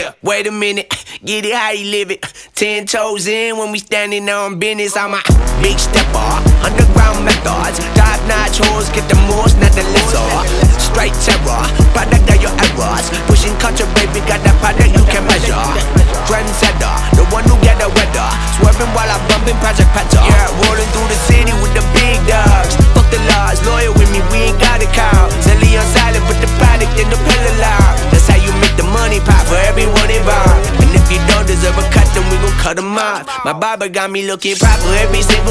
Yeah, wait a minute, get it how you live it. 10 toes in when we standing on business. I'm a big stepper, underground methods. Top-notch hoes, get the most, not the lesser. Straight terror, product of your errors. Pushing culture, baby, got that product you can measure. Trendsetter, the one who get the weather. Swerving while I'm bumping Project Petter. Yeah, rolling through the city with the big dogs. Fuck the laws, loyal with me, we ain't got a cow. Zelly on silent, put the product in the pillar loud. That's how you make the money pop for everyone involved. And if you don't deserve a cut, then we gon' cut them off. My barber got me looking proper every single